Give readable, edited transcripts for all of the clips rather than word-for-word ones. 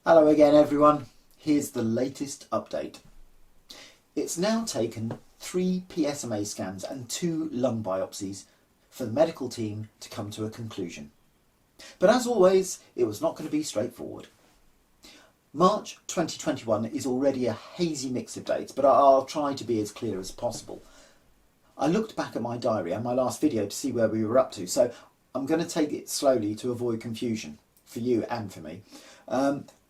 Hello again everyone, here's the latest update. It's now taken 3 PSMA scans and 2 lung biopsies for the medical team to come to a conclusion. But as always, it was not going to be straightforward. March 2021 is already a hazy mix of dates, but I'll try to be as clear as possible. I looked back at my diary and my last video to see where we were up to, so I'm going to take it slowly to avoid confusion for you and for me.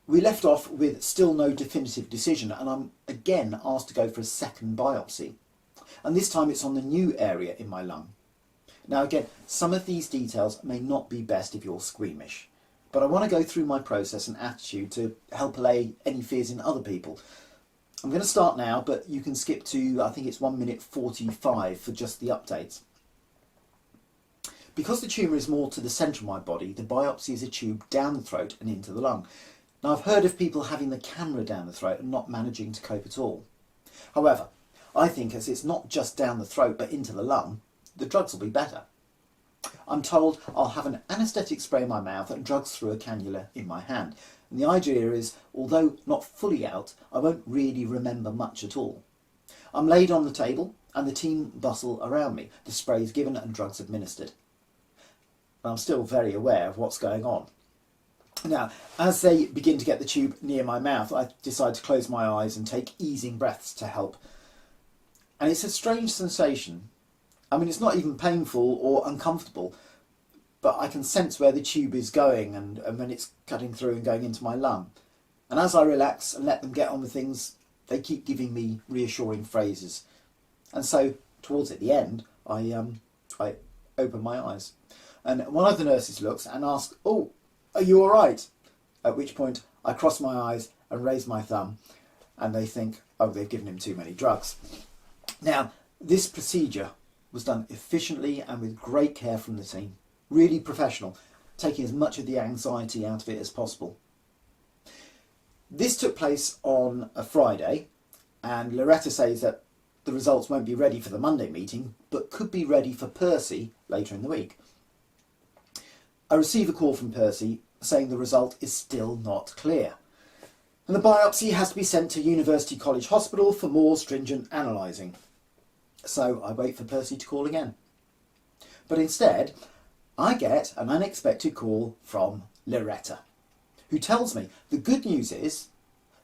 We left off with still no definitive decision, and I'm again asked to go for a second biopsy. And this time it's on the new area in my lung. Now again, some of these details may not be best if you're squeamish, but I want to go through my process and attitude to help allay any fears in other people. I'm going to start now, but you can skip to, I think it's 1 minute 45 for just the updates. Because the tumour is more to the centre of my body, the biopsy is a tube down the throat and into the lung. Now, I've heard of people having the camera down the throat and not managing to cope at all. However, I think as it's not just down the throat but into the lung, the drugs will be better. I'm told I'll have an anaesthetic spray in my mouth and drugs through a cannula in my hand. And the idea is, although not fully out, I won't really remember much at all. I'm laid on the table and the team bustle around me. The spray is given and drugs administered. And I'm still very aware of what's going on. Now, as they begin to get the tube near my mouth, I decide to close my eyes and take easing breaths to help. And it's a strange sensation. I mean, it's not even painful or uncomfortable, but I can sense where the tube is going and when it's cutting through and going into my lung. And as I relax and let them get on with things, they keep giving me reassuring phrases. And so, towards at the end, I open my eyes. And one of the nurses looks and asks, "Oh, are you all right?" At which point I cross my eyes and raise my thumb, and they think, oh, they've given him too many drugs. Now, this procedure was done efficiently and with great care from the team. Really professional, taking as much of the anxiety out of it as possible. This took place on a Friday, and Loretta says that the results won't be ready for the Monday meeting, but could be ready for Percy later in the week. I receive a call from Percy saying the result is still not clear, and the biopsy has to be sent to University College Hospital for more stringent analysing. So I wait for Percy to call again. But instead, I get an unexpected call from Loretta, who tells me the good news is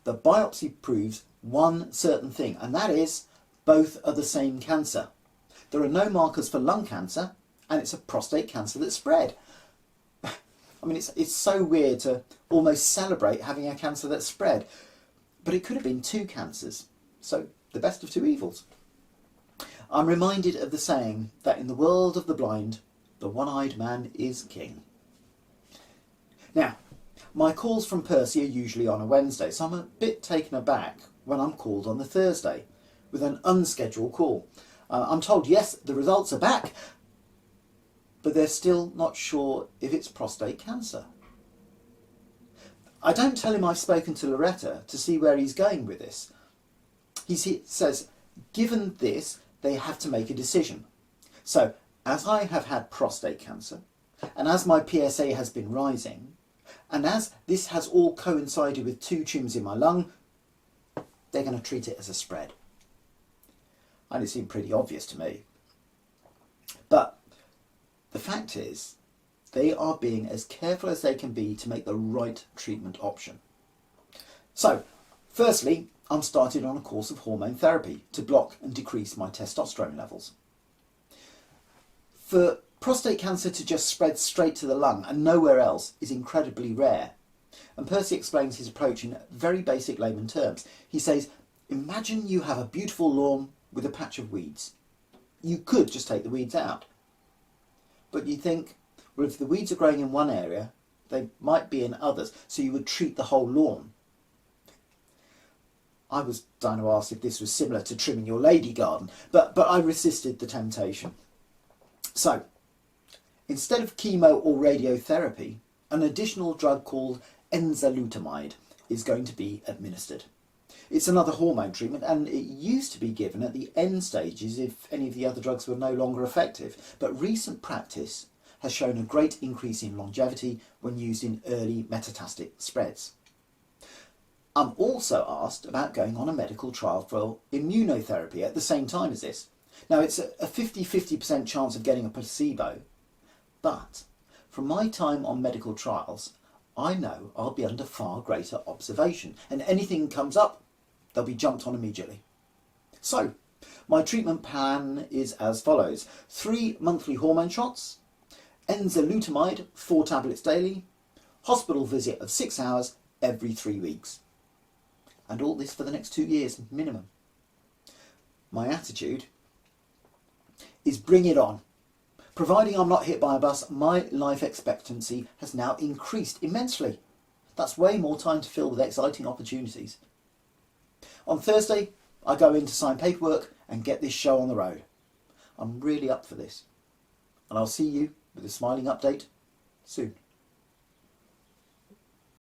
the biopsy proves one certain thing, and that is both are the same cancer. There are no markers for lung cancer, and it's a prostate cancer that spread. I mean, it's so weird to almost celebrate having a cancer that spread, but it could have been 2 cancers, so the best of 2 evils. I'm reminded of the saying that in the world of the blind, the one-eyed man is king. Now, my calls from Percy are usually on a Wednesday, so I'm a bit taken aback when I'm called on the Thursday with an unscheduled call. I'm told, yes, the results are back, but they're still not sure if it's prostate cancer. I don't tell him I've spoken to Loretta to see where he's going with this. He says, given this, they have to make a decision. So, as I have had prostate cancer, and as my PSA has been rising, and as this has all coincided with 2 tumours in my lung, they're going to treat it as a spread. And it seemed pretty obvious to me. But the fact is, they are being as careful as they can be to make the right treatment option. So, firstly, I'm started on a course of hormone therapy to block and decrease my testosterone levels. For prostate cancer to just spread straight to the lung and nowhere else is incredibly rare. And Percy explains his approach in very basic layman terms. He says, imagine you have a beautiful lawn with a patch of weeds. You could just take the weeds out. But you think, well, if the weeds are growing in one area, they might be in others, so you would treat the whole lawn. I was dying to ask if this was similar to trimming your lady garden, but I resisted the temptation. So, instead of chemo or radiotherapy, an additional drug called enzalutamide is going to be administered. It's another hormone treatment, and it used to be given at the end stages if any of the other drugs were no longer effective, but recent practice has shown a great increase in longevity when used in early metastatic spreads. I'm also asked about going on a medical trial for immunotherapy at the same time as this. Now, it's a 50-50% chance of getting a placebo, but from my time on medical trials, I know I'll be under far greater observation, and anything comes up, they'll be jumped on immediately. So, my treatment plan is as follows: 3 monthly hormone shots, enzalutamide 4 tablets daily, hospital visit of 6 hours every 3 weeks. And all this for the next 2 years minimum. My attitude is bring it on. Providing I'm not hit by a bus, my life expectancy has now increased immensely. That's way more time to fill with exciting opportunities. On Thursday, I go in to sign paperwork and get this show on the road. I'm really up for this. And I'll see you with a smiling update soon.